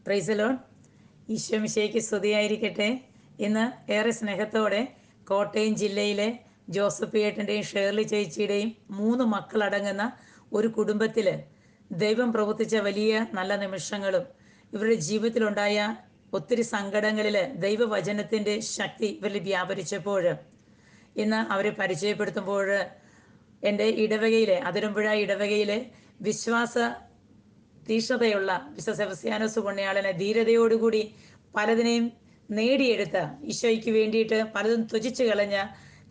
Praise Lord. Isho മിശിഹായ്ക്ക് സ്തുതിയായിരിക്കട്ടെ. ഇന്ന് ഏറെ സ്നേഹത്തോടെ കോട്ടയം ജില്ലയിലെ ജോസഫ് ഏട്ടൻ്റെയും ഷേർലി ചേച്ചിയുടെയും 3 മക്കളടങ്ങുന്ന ഒരു കുടുംബത്തിൽ ദൈവം പ്രവർത്തിച്ച വലിയ നല്ല നിമിഷങ്ങളും ഇവരുടെ ജീവിതത്തിലുണ്ടായ ഒത്തിരി സങ്കടങ്ങളിൽ ദൈവവചനത്തിൻ്റെ ശക്തി ഇവരിൽ വ്യാപരിച്ചപ്പോൾ ഇന്ന് അവരെ പരിചയപ്പെടുത്തുമ്പോൾ എൻ്റെ ഇടവകയിലെ അതിരമ്പുഴ ഇടവകയിലെ വിശ്വാസ തീഷ്ണതയുള്ള വിശുദ്ധ സെബസ്ത്യാനോസ് പുണ്യാളനെ ധീരതയോടുകൂടി പലതിനെയും നേടിയെടുത്ത ഈശോയ്ക്ക് വേണ്ടിയിട്ട് പലതും ത്യജിച്ചു കളഞ്ഞ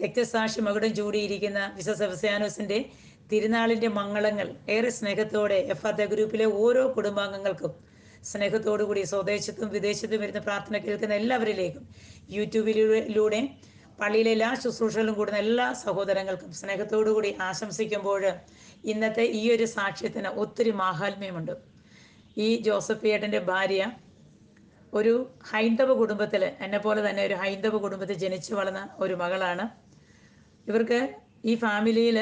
രക്തസാക്ഷി മകുടം ചൂടിയിരിക്കുന്ന വിശുദ്ധ സെബസ്ത്യാനോസിൻ്റെ തിരുനാളിൻ്റെ മംഗളങ്ങൾ ഏറെ സ്നേഹത്തോടെ എഫാത്ത ഗ്രൂപ്പിലെ ഓരോ കുടുംബാംഗങ്ങൾക്കും സ്നേഹത്തോടുകൂടി സ്വദേശത്തും വിദേശത്തും വരുന്ന പ്രാർത്ഥന കേൾക്കുന്ന എല്ലാവരിലേക്കും യൂട്യൂബിലൂടെ പള്ളിയിലെ എല്ലാ ശുശ്രൂഷകളും കൂടുന്ന എല്ലാ സഹോദരങ്ങൾക്കും സ്നേഹത്തോടുകൂടി ആശംസിക്കുമ്പോൾ ഇന്നത്തെ ഈ ഒരു സാക്ഷ്യത്തിന് ഒത്തിരി മാഹാത്മ്യമുണ്ട്. ഈ ജോസഫ് ഏട്ടൻ്റെ ഭാര്യ ഒരു ഹൈന്ദവ കുടുംബത്തിൽ, എന്നെപ്പോലെ തന്നെ ഒരു ഹൈന്ദവ കുടുംബത്തിൽ ജനിച്ചു വളർന്ന ഒരു മകളാണ്. ഇവർക്ക് ഈ ഫാമിലിയിൽ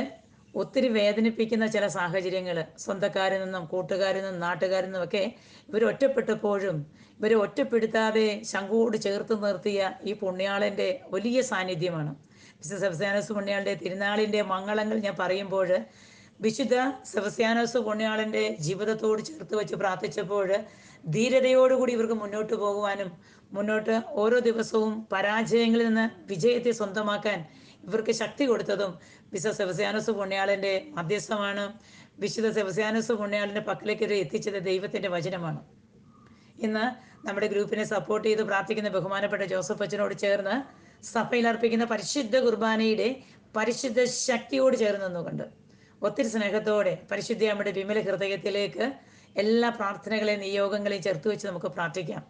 ഒത്തിരി വേദനിപ്പിക്കുന്ന ചില സാഹചര്യങ്ങൾ സ്വന്തക്കാരിൽ നിന്നും കൂട്ടുകാരിൽ നിന്നും നാട്ടുകാരിൽ നിന്നുമൊക്കെ ഇവർ ഒറ്റപ്പെട്ടപ്പോഴും ഇവരെ ഒറ്റപ്പെടുത്താതെ ശംഖുവോട് ചേർത്ത് നിർത്തിയ ഈ പുണ്യാളൻ്റെ വലിയ സാന്നിധ്യമാണ്. വിശുദ്ധ സെബസ്ത്യാനോസ് പുണ്യാളൻ്റെ തിരുനാളിൻ്റെ മംഗളങ്ങൾ ഞാൻ പറയുമ്പോൾ വിശുദ്ധ സെബസ്ത്യാനോസ് പുണ്യാളൻ്റെ ജീവിതത്തോട് ചേർത്ത് വെച്ച് പ്രാർത്ഥിച്ചപ്പോൾ ധീരതയോടുകൂടി ഇവർക്ക് മുന്നോട്ട് പോകുവാനും മുന്നോട്ട് ഓരോ ദിവസവും പരാജയങ്ങളിൽ നിന്ന് വിജയത്തെ സ്വന്തമാക്കാൻ ഇവർക്ക് ശക്തി കൊടുത്തതും വിശുദ്ധ സെബസ്ത്യാനോസ് പുണ്യാളൻ്റെ മധ്യസ്ഥമാണ്. വിശുദ്ധ സെബസ്ത്യാനോസ് പുണ്യാളൻ്റെ പക്കലേക്ക് ഇവരെ എത്തിച്ചത് ദൈവത്തിൻ്റെ വചനമാണ്. ഇന്ന് നമ്മുടെ ഗ്രൂപ്പിനെ സപ്പോർട്ട് ചെയ്ത് പ്രാർത്ഥിക്കുന്ന ബഹുമാനപ്പെട്ട ജോസഫ് അച്ഛനോട് ചേർന്ന് സഭയിൽ അർപ്പിക്കുന്ന പരിശുദ്ധ കുർബാനയുടെ പരിശുദ്ധ ശക്തിയോട് ചേർന്ന് നിന്നുകൊണ്ട് ഒത്തിരി സ്നേഹത്തോടെ പരിശുദ്ധ അമ്മയുടെ വിമല ഹൃദയത്തിലേക്ക് എല്ലാ പ്രാർത്ഥനകളെയും നിയോഗങ്ങളെയും ചേർത്ത് വെച്ച് നമുക്ക് പ്രാർത്ഥിക്കാം.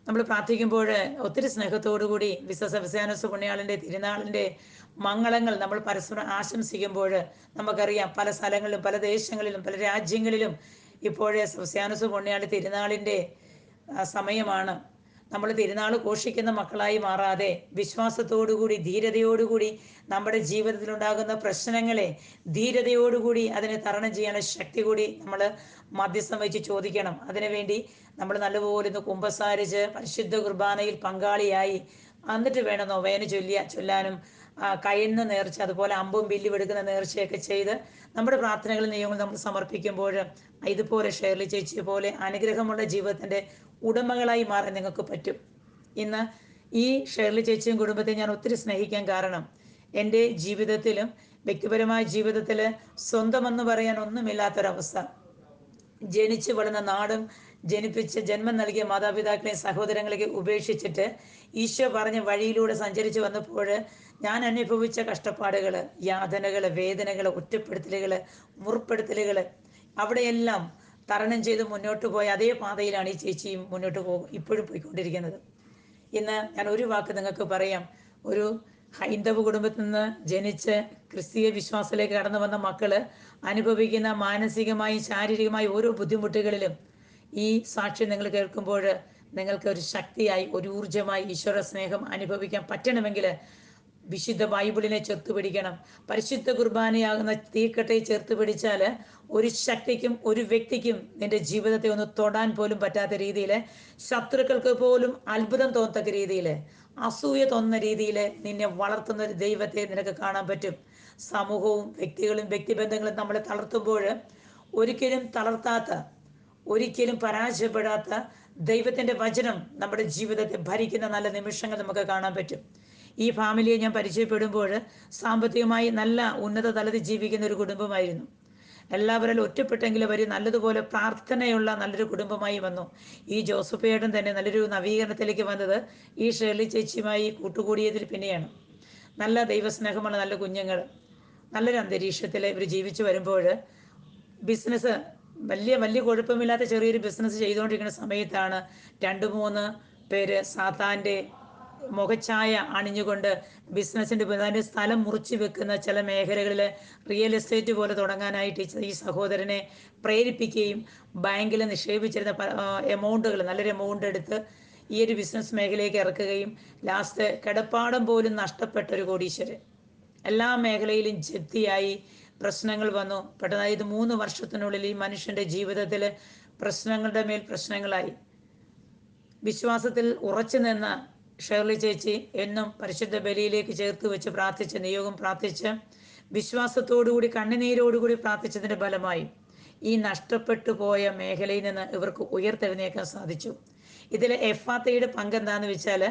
നമ്മൾ പ്രാർത്ഥിക്കുമ്പോൾ ഒത്തിരി സ്നേഹത്തോടുകൂടി വിശുദ്ധ സെബസ്ത്യാനോസ് പുണ്യാളൻ്റെ തിരുനാളിൻ്റെ മംഗളങ്ങൾ നമ്മൾ പരസ്പരം ആശംസിക്കുമ്പോൾ നമുക്കറിയാം പല സ്ഥലങ്ങളിലും പല ദേശങ്ങളിലും പല രാജ്യങ്ങളിലും ഇപ്പോഴേ സെബസ്ത്യാനോസ് പുണ്യാളി തിരുനാളിൻ്റെ സമയമാണ്. നമ്മൾ തിരുനാൾ ഘോഷിക്കുന്ന മക്കളായി മാറാതെ വിശ്വാസത്തോടുകൂടി ധീരതയോടുകൂടി നമ്മുടെ ജീവിതത്തിലുണ്ടാകുന്ന പ്രശ്നങ്ങളെ ധീരതയോടുകൂടി അതിനെ തരണം ചെയ്യാനുള്ള ശക്തി കൂടി നമ്മൾ മധ്യസ്ഥം വെച്ച് ചോദിക്കണം. അതിനുവേണ്ടി നമ്മൾ നല്ലപോലെ ഒന്ന് കുമ്പസാരിച്ച് പരിശുദ്ധ കുർബാനയിൽ പങ്കാളിയായി എന്നിട്ട് വേണം നൊവേന ചൊല്ലാനും കയ്യുന്ന നേർച്ച അതുപോലെ അമ്പും ബില്ലും എടുക്കുന്ന നേർച്ചയൊക്കെ ചെയ്ത് നമ്മുടെ പ്രാർത്ഥനകളും നിയമങ്ങൾ നമ്മൾ സമർപ്പിക്കുമ്പോൾ ഇതുപോലെ ഷേർലി ചേച്ചി പോലെ അനുഗ്രഹമുള്ള ജീവിതത്തിൻ്റെ ഉടമകളായി മാറാൻ നിങ്ങൾക്ക് പറ്റും. ഇന്ന് ഈ ഷേർലി ചേച്ചിയും കുടുംബത്തെ ഞാൻ ഒത്തിരി സ്നേഹിക്കാൻ കാരണം എൻ്റെ ജീവിതത്തിലും വ്യക്തിപരമായ ജീവിതത്തിൽ സ്വന്തമെന്ന് പറയാൻ ഒന്നുമില്ലാത്തൊരവസ്ഥ, ജനിച്ചു വളർന്ന നാടും ജനിപ്പിച്ച് ജന്മം നൽകിയ മാതാപിതാക്കളെയും സഹോദരങ്ങളെയും ഉപേക്ഷിച്ചിട്ട് ഈശോ പറഞ്ഞ വഴിയിലൂടെ സഞ്ചരിച്ച് വന്നപ്പോൾ ഞാൻ അനുഭവിച്ച കഷ്ടപ്പാടുകൾ, യാതനകൾ, വേദനകൾ, ഒറ്റപ്പെടുത്തലുകൾ, മുറിപ്പെടുത്തലുകൾ അവിടെയെല്ലാം തരണം ചെയ്ത് മുന്നോട്ട് പോയ അതേ പാതയിലാണ് ഈ ചേച്ചിയും ഇപ്പോഴും പോയിക്കൊണ്ടിരിക്കുന്നത്. ഇന്ന് ഞാൻ ഒരു വാക്ക് നിങ്ങൾക്ക് പറയാം. ഒരു ഹൈന്ദവ കുടുംബത്തിൽ നിന്ന് ജനിച്ച് ക്രിസ്തീയ വിശ്വാസത്തിലേക്ക് കടന്നു വന്ന മക്കള് അനുഭവിക്കുന്ന മാനസികമായും ശാരീരികമായും ഓരോ ബുദ്ധിമുട്ടുകളിലും ഈ സാക്ഷ്യം നിങ്ങൾ കേൾക്കുമ്പോൾ നിങ്ങൾക്ക് ഒരു ശക്തിയായി ഒരു ഊർജമായി ഈശ്വര സ്നേഹം അനുഭവിക്കാൻ പറ്റണമെങ്കിൽ വിശുദ്ധ ബൈബിളിനെ ചേർത്ത് പിടിക്കണം. പരിശുദ്ധ കുർബാനയാകുന്ന തീക്കട്ടയെ ചേർത്ത് പിടിച്ചാൽ ഒരു ശക്തിക്കും ഒരു വ്യക്തിക്കും നിന്റെ ജീവിതത്തെ ഒന്ന് തൊടാൻ പോലും പറ്റാത്ത രീതിയിൽ, ശത്രുക്കൾക്ക് പോലും അത്ഭുതം തോന്നത്തക്ക രീതിയിൽ, അസൂയ തോന്നുന്ന രീതിയിൽ നിന്നെ വളർത്തുന്ന ഒരു ദൈവത്തെ നിനക്ക് കാണാൻ പറ്റും. സമൂഹവും വ്യക്തികളും വ്യക്തിബന്ധങ്ങളും നമ്മളെ തളർത്തുമ്പോൾ ഒരിക്കലും തളർത്താത്ത, ഒരിക്കലും പരാജയപ്പെടാത്ത ദൈവത്തിൻ്റെ വചനം നമ്മുടെ ജീവിതത്തെ ഭരിക്കുന്ന നല്ല നിമിഷങ്ങൾ നമുക്ക് കാണാൻ പറ്റും. ഈ ഫാമിലിയെ ഞാൻ പരിചയപ്പെടുമ്പോൾ സാമ്പത്തികമായി നല്ല ഉന്നത തലത്തിൽ ജീവിക്കുന്ന ഒരു കുടുംബമായിരുന്നു. എല്ലാവരും ഒറ്റപ്പെട്ടെങ്കിലും അവർ നല്ലതുപോലെ പ്രാർത്ഥനയുള്ള നല്ലൊരു കുടുംബമായി വന്നു. ഈ ജോസഫ് ഏട്ടൻ തന്നെ നല്ലൊരു നവീകരണത്തിലേക്ക് വന്നത് ഈ ഷേർലി ചേച്ചിയുമായി കൂട്ടുകൂടിയതിൽ പിന്നെയാണ്. നല്ല ദൈവസ്നേഹമുള്ള നല്ല കുഞ്ഞുങ്ങൾ, നല്ലൊരു അന്തരീക്ഷത്തിൽ ഇവർ ജീവിച്ചു വരുമ്പോൾ ബിസിനസ് വലിയ കുഴപ്പമില്ലാത്ത ചെറിയൊരു ബിസിനസ് ചെയ്തുകൊണ്ടിരിക്കുന്ന സമയത്താണ് 2-3 പേര് സാത്താൻ്റെ മുഖച്ഛായ അണിഞ്ഞുകൊണ്ട് ബിസിനസ്സിൻ്റെ അതിൻ്റെ സ്ഥലം മുറിച്ച് വെക്കുന്ന ചില മേഖലകളിൽ റിയൽ എസ്റ്റേറ്റ് പോലെ തുടങ്ങാനായിട്ട് ഈ സഹോദരനെ പ്രേരിപ്പിക്കുകയും ബാങ്കിൽ നിക്ഷേപിച്ചിരുന്ന എമൗണ്ടുകൾ നല്ലൊരു എമൗണ്ട് എടുത്ത് ഈ ഒരു ബിസിനസ് മേഖലയിലേക്ക് ഇറക്കുകയും ലാസ്റ്റ് കിടപ്പാടം പോലും നഷ്ടപ്പെട്ട ഒരു കോടീശ്വരൻ, എല്ലാ മേഖലയിലും ജപ്തിയായി പ്രശ്നങ്ങൾ വന്നു. പെട്ടെന്ന് 3 വർഷത്തിനുള്ളിൽ ഈ മനുഷ്യൻ്റെ ജീവിതത്തിൽ പ്രശ്നങ്ങളുടെ മേൽ പ്രശ്നങ്ങളായി. വിശ്വാസത്തിൽ ഉറച്ചു നിന്ന ഷേർലി ചേച്ചി എന്നും പരിശുദ്ധ ബലിയിലേക്ക് ചേർത്ത് വെച്ച് പ്രാർത്ഥിച്ച് നിയോഗം പ്രാർത്ഥിച്ച് വിശ്വാസത്തോടുകൂടി കണ്ണുനീരോടുകൂടി പ്രാർത്ഥിച്ചതിൻ്റെ ഫലമായി ഈ നഷ്ടപ്പെട്ടു പോയ മേഖലയിൽ നിന്ന് ഇവർക്ക് ഉയർത്തെഴുന്നേക്കാൻ സാധിച്ചു. ഇതിൽ എഫാത്തയുടെ പങ്ക് എന്താണെന്ന് വെച്ചാൽ,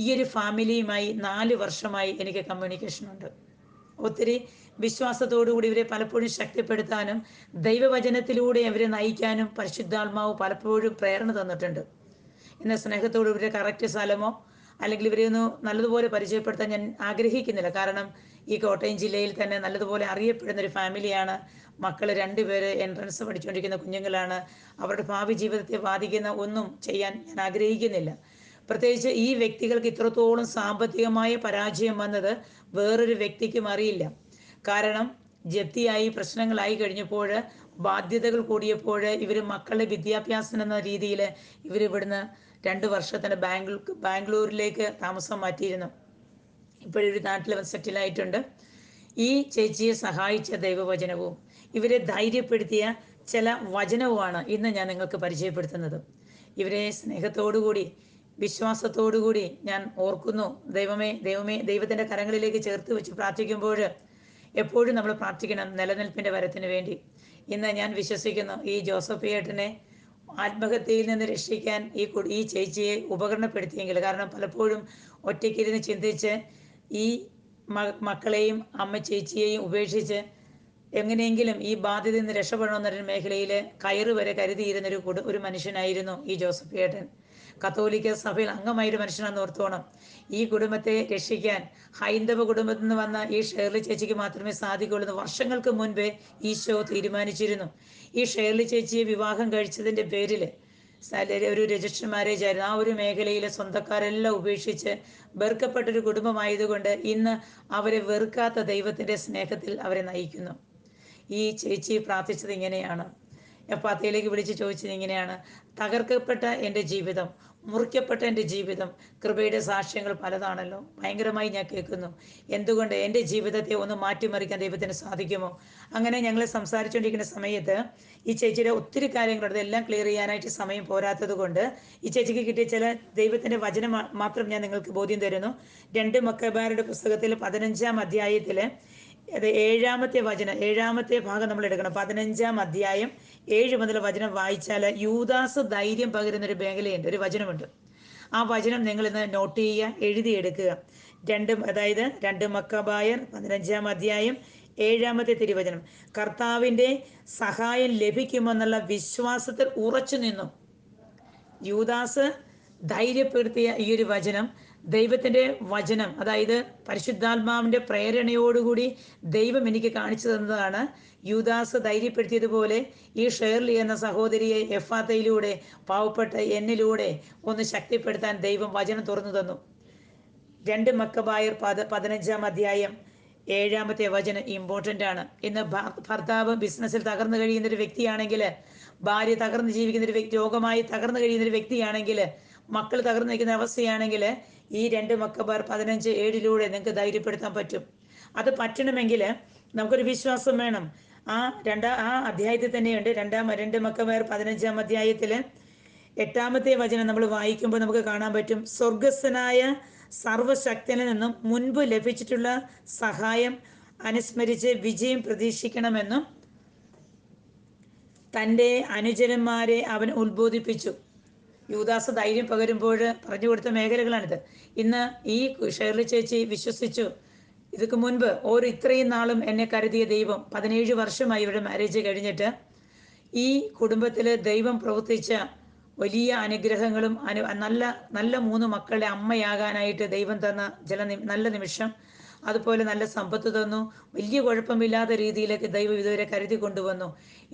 ഈ ഒരു ഫാമിലിയുമായി 4 വർഷമായി എനിക്ക് കമ്മ്യൂണിക്കേഷൻ ഉണ്ട്. ഒത്തിരി വിശ്വാസത്തോടുകൂടി ഇവരെ പലപ്പോഴും ശക്തിപ്പെടുത്താനും ദൈവവചനത്തിലൂടെ അവരെ നയിക്കാനും പരിശുദ്ധാത്മാവ് പലപ്പോഴും പ്രേരണ തന്നിട്ടുണ്ട്. എന്നാൽ സ്നേഹത്തോട് ഇവരെ കറക്റ്റ് സ്ഥലമോ അല്ലെങ്കിൽ ഇവരെ ഒന്ന് നല്ലതുപോലെ പരിചയപ്പെടുത്താൻ ഞാൻ ആഗ്രഹിക്കുന്നില്ല. കാരണം ഈ കോട്ടയം ജില്ലയിൽ തന്നെ നല്ലതുപോലെ അറിയപ്പെടുന്ന ഒരു ഫാമിലിയാണ്. മക്കൾ 2 പേര് എൻട്രൻസ് പഠിച്ചുകൊണ്ടിരിക്കുന്ന കുഞ്ഞുങ്ങളാണ്. അവരുടെ ഭാവി ജീവിതത്തെ ബാധിക്കുന്ന ഒന്നും ചെയ്യാൻ ഞാൻ ആഗ്രഹിക്കുന്നില്ല. പ്രത്യേകിച്ച് ഈ വ്യക്തികൾക്ക് ഇത്രത്തോളം സാമ്പത്തികമായ പരാജയം വന്നത് വേറൊരു വ്യക്തിക്കും അറിയില്ല. കാരണം ജപ്തിയായി പ്രശ്നങ്ങളായി കഴിഞ്ഞപ്പോൾ, ബാധ്യതകൾ കൂടിയപ്പോൾ ഇവർ മക്കളുടെ വിദ്യാഭ്യാസം എന്ന രീതിയിൽ ഇവർ ഇവിടുന്ന് 2 വർഷത്തിന് ബാംഗ്ലൂരിലേക്ക് താമസം മാറ്റിയിരുന്നു. ഇപ്പോഴൊരു നാട്ടിൽ സെറ്റിലായിട്ടുണ്ട്. ഈ ചേച്ചിയെ സഹായിച്ച ദൈവവചനവും ഇവരെ ധൈര്യപ്പെടുത്തിയ ചില വചനവുമാണ് ഇന്ന് ഞാൻ നിങ്ങൾക്ക് പരിചയപ്പെടുത്തുന്നത്. ഇവരെ സ്നേഹത്തോടുകൂടി വിശ്വാസത്തോടുകൂടി ഞാൻ ഓർക്കുന്നു. ദൈവമേ ദൈവമേ ദൈവത്തിൻ്റെ കരങ്ങളിലേക്ക് ചേർത്ത് വെച്ച് പ്രാർത്ഥിക്കുമ്പോൾ എപ്പോഴും നമ്മൾ പ്രാർത്ഥിക്കണം നിലനിൽപ്പിൻ്റെ വരത്തിന് വേണ്ടി. ഇന്ന് ഞാൻ വിശ്വസിക്കുന്നു ഈ ജോസഫ് ഏട്ടനെ ആത്മഹത്യയിൽ നിന്ന് രക്ഷിക്കാൻ ഈ ചേച്ചിയെ ഉപകരണപ്പെടുത്തിയെങ്കിൽ. കാരണം പലപ്പോഴും ഒറ്റയ്ക്കിരുന്ന് ചിന്തിച്ച് ഈ മക്കളെയും ചേച്ചിയെയും ഉപേക്ഷിച്ച് എങ്ങനെയെങ്കിലും ഈ ബാധ്യതയിൽ നിന്ന് രക്ഷപ്പെടണമെന്നൊരു മേഖലയിൽ കയറ് വരെ കരുതിയിരുന്നൊരു ഒരു മനുഷ്യനായിരുന്നു ഈ ജോസഫ് ഏട്ടൻ. കത്തോലിക്ക സഭയിൽ അംഗമായൊരു മനുഷ്യനാണെന്ന് ഓർത്തോണം. ഈ കുടുംബത്തെ രക്ഷിക്കാൻ ഹൈന്ദവ കുടുംബത്തിൽ നിന്ന് വന്ന ഈ ഷേർലി ചേച്ചിക്ക് മാത്രമേ സാധിക്കുള്ളൂ എന്ന് വർഷങ്ങൾക്ക് മുൻപേ ഈശോ തീരുമാനിച്ചിരുന്നു. ഈ ഷേർലി ചേച്ചിയെ വിവാഹം കഴിച്ചതിൻ്റെ പേരിൽ ഒരു രജിസ്റ്റർ മാരേജ് ആയിരുന്നു. ആ ഒരു മേഖലയിലെ സ്വന്തക്കാരെല്ലാം ഉപേക്ഷിച്ച് വെറുക്കപ്പെട്ടൊരു കുടുംബമായതുകൊണ്ട് ഇന്ന് അവരെ വെറുക്കാത്ത ദൈവത്തിൻ്റെ സ്നേഹത്തിൽ അവരെ നയിക്കുന്നു. ഈ ചേച്ചി പ്രാർത്ഥിച്ചത് ഇങ്ങനെയാണ്, എഫാത്തയിലേക്ക് വിളിച്ച് ചോദിച്ചത് ഇങ്ങനെയാണ്: തകർക്കപ്പെട്ട എൻ്റെ ജീവിതം, മുറിക്കപ്പെട്ട എൻ്റെ ജീവിതം, കൃപയുടെ സാക്ഷ്യങ്ങൾ പലതാണല്ലോ, ഭയങ്കരമായി ഞാൻ കേൾക്കുന്നു. എന്തുകൊണ്ട് എൻ്റെ ജീവിതത്തെ ഒന്ന് മാറ്റിമറിക്കാൻ ദൈവത്തിന് സാധിക്കുമോ? അങ്ങനെ ഞങ്ങൾ സംസാരിച്ചുകൊണ്ടിരിക്കുന്ന സമയത്ത് ഈ ചേച്ചിയുടെ ഒത്തിരി കാര്യങ്ങളുണ്ട്. ഇതെല്ലാം ക്ലിയർ ചെയ്യാനായിട്ട് സമയം പോരാത്തത് കൊണ്ട് ഈ ചേച്ചിക്ക് കിട്ടിയ ചില ദൈവത്തിൻ്റെ വചനം മാത്രം ഞാൻ നിങ്ങൾക്ക് ബോധ്യം തരുന്നു. 2 മക്കബായരുടെ പുസ്തകത്തിൽ 15-ാം അധ്യായത്തിൽ 7-ാമത്തെ ഭാഗം നമ്മൾ എടുക്കണം. 15-ാം അധ്യായം 7 മുതൽ വചനം വായിച്ചാൽ യൂദാസ് ധൈര്യം പകരുന്നൊരു മേഖലയുണ്ട്, ഒരു വചനമുണ്ട്. ആ വചനം നിങ്ങൾ ഇന്ന് നോട്ട് ചെയ്യുക, എഴുതിയെടുക്കുക. 2 മക്കബായർ 15-ാം അധ്യായം 7-ാമത്തെ തിരുവചനം. കർത്താവിൻ്റെ സഹായം ലഭിക്കുമെന്നുള്ള വിശ്വാസത്തിൽ ഉറച്ചു നിന്നു. യൂദാസ് ധൈര്യപ്പെടുത്തിയ ഈ ഒരു വചനം ദൈവത്തിൻ്റെ വചനം, അതായത് പരിശുദ്ധാത്മാവിൻ്റെ പ്രേരണയോടുകൂടി ദൈവം എനിക്ക് കാണിച്ചു തന്നതാണ്. യൂദാസ് ധൈര്യപ്പെടുത്തിയതുപോലെ ഈ ഷേർലി എന്ന സഹോദരിയെ എഫാത്തയിലൂടെ പാവപ്പെട്ട എന്നിലൂടെ ഒന്ന് ശക്തിപ്പെടുത്താൻ ദൈവം വചനം തുറന്നു തന്നു. 2 മക്കബായർ 15-ാം അധ്യായം 7-ാമത്തെ വചനം ഇമ്പോർട്ടൻ്റ് ആണ്. ഇന്ന് ഭർത്താവ് ബിസിനസ്സിൽ തകർന്നു കഴിയുന്നൊരു വ്യക്തിയാണെങ്കിൽ, ഭാര്യ തകർന്ന് ജീവിക്കുന്നൊരു വ്യക്തി, രോഗമായി തകർന്നു കഴിയുന്നൊരു വ്യക്തിയാണെങ്കിൽ, മക്കൾ തകർന്നു നിൽക്കുന്ന അവസ്ഥയാണെങ്കിൽ ഈ 2 മക്കബായർ 15:7 നിങ്ങൾക്ക് ധൈര്യപ്പെടുത്താൻ പറ്റും. അത് പറ്റണമെങ്കിൽ നമുക്കൊരു വിശ്വാസം വേണം. ആ അധ്യായത്തിൽ തന്നെയുണ്ട്. 2 മക്കബായർ 15-ാം അധ്യായത്തിൽ 8-ാമത്തെ വചനം നമ്മൾ വായിക്കുമ്പോൾ നമുക്ക് കാണാൻ പറ്റും: സ്വർഗസ്ഥനായ സർവശക്തനിൽ നിന്നും മുൻപ് ലഭിച്ചിട്ടുള്ള സഹായം അനുസ്മരിച്ച് വിജയം പ്രതീക്ഷിക്കണമെന്നും തൻ്റെ അനുചരന്മാരെ അവൻ ഉത്ബോധിപ്പിച്ചു. യൂദാസ് ധൈര്യം പകരുമ്പോൾ പറഞ്ഞു കൊടുത്ത മേഖലകളാണിത്. ഇന്ന് ഈ ഷേർലി ചേച്ചി വിശ്വസിച്ചു. ഇതൊക്കെ മുൻപ് ഇത്രയും നാളും എന്നെ കരുതിയ ദൈവം, 17 വർഷമായി ഇവരുടെ മാരേജ് കഴിഞ്ഞിട്ട്, ഈ കുടുംബത്തിൽ ദൈവം പ്രവർത്തിച്ച വലിയ അനുഗ്രഹങ്ങളും നല്ല 3 മക്കളുടെ അമ്മയാകാനായിട്ട് ദൈവം തന്ന നല്ല നിമിഷം, അതുപോലെ നല്ല സമ്പത്ത് തന്നു. വലിയ കുഴപ്പമില്ലാത്ത രീതിയിലേക്ക് ദൈവം ഇതുവരെ കരുതി കൊണ്ടുവന്നു.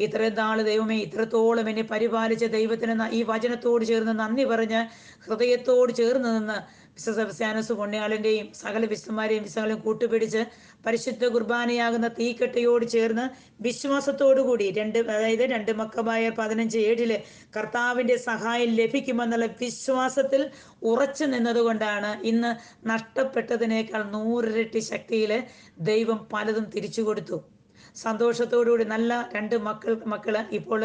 ഇത്രയും നാൾ ദൈവമേ ഇത്രത്തോളം എന്നെ പരിപാലിച്ച ദൈവത്തിന് ഈ വചനത്തോട് ചേർന്ന് നന്ദി പറഞ്ഞ് ഹൃദയത്തോട് ചേർന്ന് നിന്ന് വിശ്വസ പുണ്യാളിൻ്റെയും സകല വിശുദ്ധന്മാരെയും വിശകളും കൂട്ടുപിടിച്ച് പരിശുദ്ധ കുർബാനയാകുന്ന തീക്കട്ടയോട് ചേർന്ന് വിശ്വാസത്തോടുകൂടി 2 മക്കബായർ 15:7 കർത്താവിൻ്റെ സഹായം ലഭിക്കുമെന്നുള്ള വിശ്വാസത്തിൽ ഉറച്ചു നിന്നതുകൊണ്ടാണ് ഇന്ന് നഷ്ടപ്പെട്ടതിനേക്കാൾ 100 ഇരട്ടി ശക്തിയിൽ ദൈവം പലതും തിരിച്ചു കൊടുത്തു. സന്തോഷത്തോടുകൂടി നല്ല 2 മക്കൾ ഇപ്പോൾ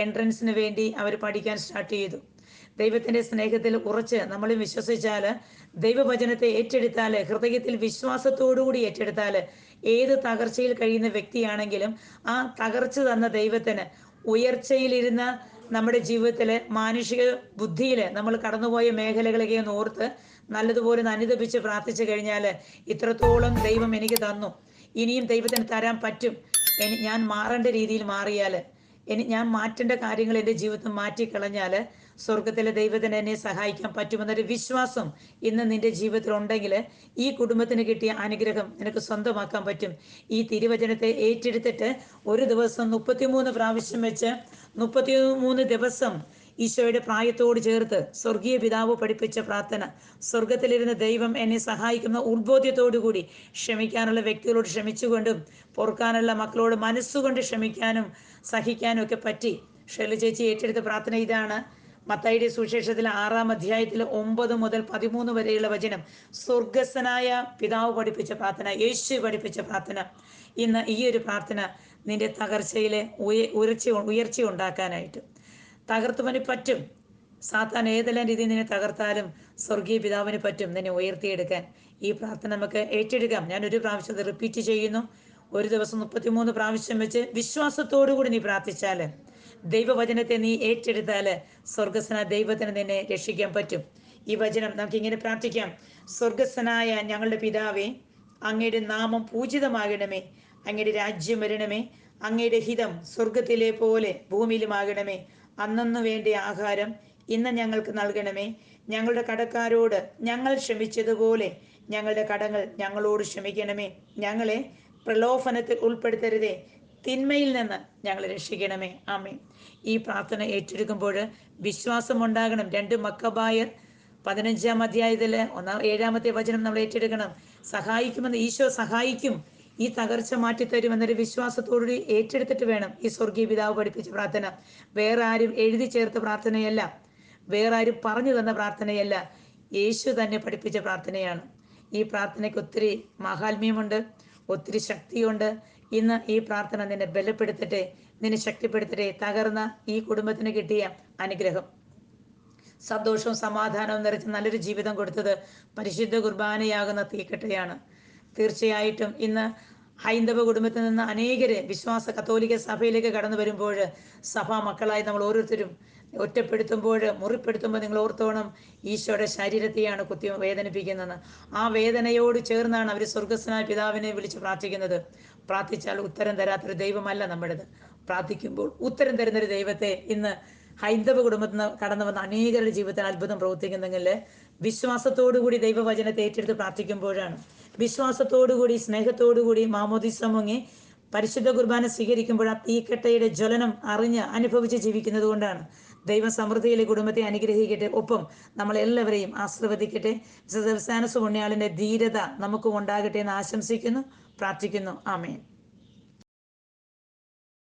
എൻട്രൻസിന് വേണ്ടി അവർ പഠിക്കാൻ സ്റ്റാർട്ട് ചെയ്തു. ദൈവത്തിൻ്റെ സ്നേഹത്തിൽ ഉറച്ച് നമ്മൾ വിശ്വസിച്ചാൽ, ദൈവവചനത്തെ ഏറ്റെടുത്താൽ, ഹൃദയത്തിൽ വിശ്വാസത്തോടുകൂടി ഏറ്റെടുത്താൽ, ഏത് തകർച്ചയിൽ കഴിയുന്ന വ്യക്തിയാണെങ്കിലും ആ തകർച്ച തന്ന ദൈവത്തിന് ഉയർച്ചയിലിരുന്ന നമ്മുടെ ജീവിതത്തിൽ മാനുഷിക ബുദ്ധിയിൽ നമ്മൾ കടന്നുപോയ മേഖലകളൊക്കെ ഒന്ന് ഓർത്ത് നല്ലതുപോലെ അനുദപിച്ച് പ്രാർത്ഥിച്ചു കഴിഞ്ഞാൽ, ഇത്രത്തോളം ദൈവം എനിക്ക് തന്നു, ഇനിയും ദൈവത്തിന് തരാൻ പറ്റും, ഞാൻ മാറേണ്ട രീതിയിൽ മാറിയാൽ, ഞാൻ മാറ്റേണ്ട കാര്യങ്ങൾ എൻ്റെ ജീവിതത്തിൽ മാറ്റിക്കളഞ്ഞാൽ സ്വർഗത്തിലെ ദൈവത്തിന് എന്നെ സഹായിക്കാൻ പറ്റുമെന്നൊരു വിശ്വാസം ഇന്ന് നിന്റെ ജീവിതത്തിൽ ഉണ്ടെങ്കിൽ ഈ കുടുംബത്തിന് കിട്ടിയ അനുഗ്രഹം നിനക്ക് സ്വന്തമാക്കാൻ പറ്റും. ഈ തിരുവചനത്തെ ഏറ്റെടുത്തിട്ട് ഒരു ദിവസം 33 പ്രാവശ്യം വെച്ച് 33 ദിവസം ഈശോയുടെ പ്രായത്തോട് ചേർത്ത് സ്വർഗീയ പിതാവ് പഠിപ്പിച്ച പ്രാർത്ഥന, സ്വർഗത്തിലിരുന്ന ദൈവം എന്നെ സഹായിക്കുന്ന ഉത്ബോധ്യത്തോടുകൂടി ക്ഷമിക്കാനുള്ള വ്യക്തികളോട് ക്ഷമിച്ചുകൊണ്ടും പൊറുക്കാനുള്ള മക്കളോട് മനസ്സുകൊണ്ട് ക്ഷമിക്കാനും സഹിക്കാനും ഒക്കെ പറ്റി. ഷെർലി ചേച്ചി ഏറ്റെടുത്ത പ്രാർത്ഥന ഇതാണ്. മത്തായിയുടെ സുവിശേഷത്തിൽ 6-ാം അധ്യായത്തിൽ 9 മുതൽ 13 വരെയുള്ള വചനം സ്വർഗസ്ഥനായ പിതാവ് പഠിപ്പിച്ച പ്രാർത്ഥന, യേശു പഠിപ്പിച്ച പ്രാർത്ഥന. ഇന്ന് ഈ ഒരു പ്രാർത്ഥന നിന്റെ തകർച്ചയിലെ ഉയർച്ച ഉണ്ടാക്കാനായിട്ട് തകർത്തുവന് പറ്റും. സാത്താൻ ഏതെല്ലാം രീതിയിൽ നിന്നെ തകർത്താലും സ്വർഗീയ പിതാവിന് പറ്റും നിന്നെ ഉയർത്തിയെടുക്കാൻ. ഈ പ്രാർത്ഥന നമുക്ക് ഏറ്റെടുക്കാം. ഞാൻ ഒരു പ്രാവശ്യം റിപ്പീറ്റ് ചെയ്യുന്നു. ഒരു ദിവസം 33 പ്രാവശ്യം വെച്ച് വിശ്വാസത്തോടുകൂടി നീ പ്രാർത്ഥിച്ചാൽ, ദൈവവചനത്തെ നീ ഏറ്റെടുത്താൽ സ്വർഗസ്വന ദൈവത്തിന് നിന്നെ രക്ഷിക്കാൻ പറ്റും. ഈ വചനം നമുക്ക് ഇങ്ങനെ പ്രാർത്ഥിക്കാം. സ്വർഗസ്വനായ ഞങ്ങളുടെ പിതാവേ, അങ്ങയുടെ നാമം പൂജിതമാകണമേ, അങ്ങയുടെ രാജ്യം വരണമേ, അങ്ങയുടെ ഹിതം സ്വർഗത്തിലെ പോലെ ഭൂമിയിലുമാകണമേ. അന്നന്നു വേണ്ട ആഹാരം ഇന്ന് ഞങ്ങൾക്ക് നൽകണമേ. ഞങ്ങളുടെ കടക്കാരോട് ഞങ്ങൾ ക്ഷമിച്ചതുപോലെ ഞങ്ങളുടെ കടങ്ങൾ ഞങ്ങളോട് ക്ഷമിക്കണമേ. ഞങ്ങളെ പ്രലോഭനത്തിൽ ഉൾപ്പെടുത്തരുതേ, തിന്മയിൽ നിന്ന് ഞങ്ങൾ രക്ഷിക്കണമേ. ആമേൻ. ഈ പ്രാർത്ഥന ഏറ്റെടുക്കുമ്പോൾ വിശ്വാസം ഉണ്ടാകണം. 2 മക്കബായർ 15-ാം അധ്യായത്തിൽ 7-ാമത്തെ വചനം നമ്മൾ ഏറ്റെടുക്കണം. സഹായിക്കുമെന്ന്, ഈശോ സഹായിക്കും, ഈ തകർച്ച മാറ്റിത്തരുമെന്നൊരു വിശ്വാസത്തോടുകൂടി ഏറ്റെടുത്തിട്ട് വേണം ഈ സ്വർഗീയ പിതാവ് പഠിപ്പിച്ച പ്രാർത്ഥന. വേറെ ആരും എഴുതി ചേർത്ത പ്രാർത്ഥനയല്ല, വേറെ ആരും പറഞ്ഞു തന്ന പ്രാർത്ഥനയല്ല, യേശു തന്നെ പഠിപ്പിച്ച പ്രാർത്ഥനയാണ്. ഈ പ്രാർത്ഥനയ്ക്ക് ഒത്തിരി മഹാത്മ്യമുണ്ട്, ഒത്തിരി ശക്തിയുണ്ട്. ഇന്ന് ഈ പ്രാർത്ഥന നിന്നെ ബലപ്പെടുത്തട്ടെ, നിന്നെ ശക്തിപ്പെടുത്തട്ടെ. തകർന്ന ഈ കുടുംബത്തിന് കിട്ടിയ അനുഗ്രഹം, സന്തോഷവും സമാധാനവും നിറച്ച് നല്ലൊരു ജീവിതം കൊടുത്തത് പരിശുദ്ധ കുർബാനയാകുന്ന തീക്കട്ടയാണ്. തീർച്ചയായിട്ടും ഇന്ന് ഹൈന്ദവ കുടുംബത്തിൽ നിന്ന് അനേകര് വിശ്വാസ കത്തോലിക്ക സഭയിലേക്ക് കടന്നു വരുമ്പോൾ, സഭാ മക്കളായി നമ്മൾ ഓരോരുത്തരും ഒറ്റപ്പെടുത്തുമ്പോൾ, മുറിപ്പെടുത്തുമ്പോൾ നിങ്ങൾ ഓർത്തോണം, ഈശോയുടെ ശരീരത്തെയാണ് കുത്തി വേദനിപ്പിക്കുന്നത്. ആ വേദനയോട് ചേർന്നാണ് അവർ സ്വർഗസ്വനായ പിതാവിനെ വിളിച്ച് പ്രാർത്ഥിക്കുന്നത്. പ്രാർത്ഥിച്ചാൽ ഉത്തരം തരാത്തൊരു ദൈവമല്ല നമ്മുടേത്. പ്രാർത്ഥിക്കുമ്പോൾ ഉത്തരം തരുന്നൊരു ദൈവത്തെ ഇന്ന് ഹൈന്ദവ കുടുംബത്തിൽ നിന്ന് കടന്നു വന്ന അനേകരുടെ ജീവിതത്തിൽ അത്ഭുതം പ്രവർത്തിക്കുന്നെങ്കിൽ വിശ്വാസത്തോടുകൂടി ദൈവവചനത്തെ ഏറ്റെടുത്ത് പ്രാർത്ഥിക്കുമ്പോഴാണ്. വിശ്വാസത്തോടുകൂടി സ്നേഹത്തോടുകൂടി മാമോദീസ മുങ്ങി പരിശുദ്ധ കുർബാന സ്വീകരിക്കുമ്പോൾ ആ തീക്കട്ടയുടെ ജ്വലനം അറിഞ്ഞ് അനുഭവിച്ച് ജീവിക്കുന്നത് കൊണ്ടാണ്. ദൈവം സമൃദ്ധിയിലെ കുടുംബത്തെ അനുഗ്രഹിക്കട്ടെ, ഒപ്പം നമ്മളെല്ലാവരെയും ആശീർവദിക്കട്ടെ. പുണ്യാളിന്റെ ധീരത നമുക്ക് ഉണ്ടാകട്ടെ എന്ന് ആശംസിക്കുന്നു, പ്രാർത്ഥിക്കുന്നു. ആമേൻ.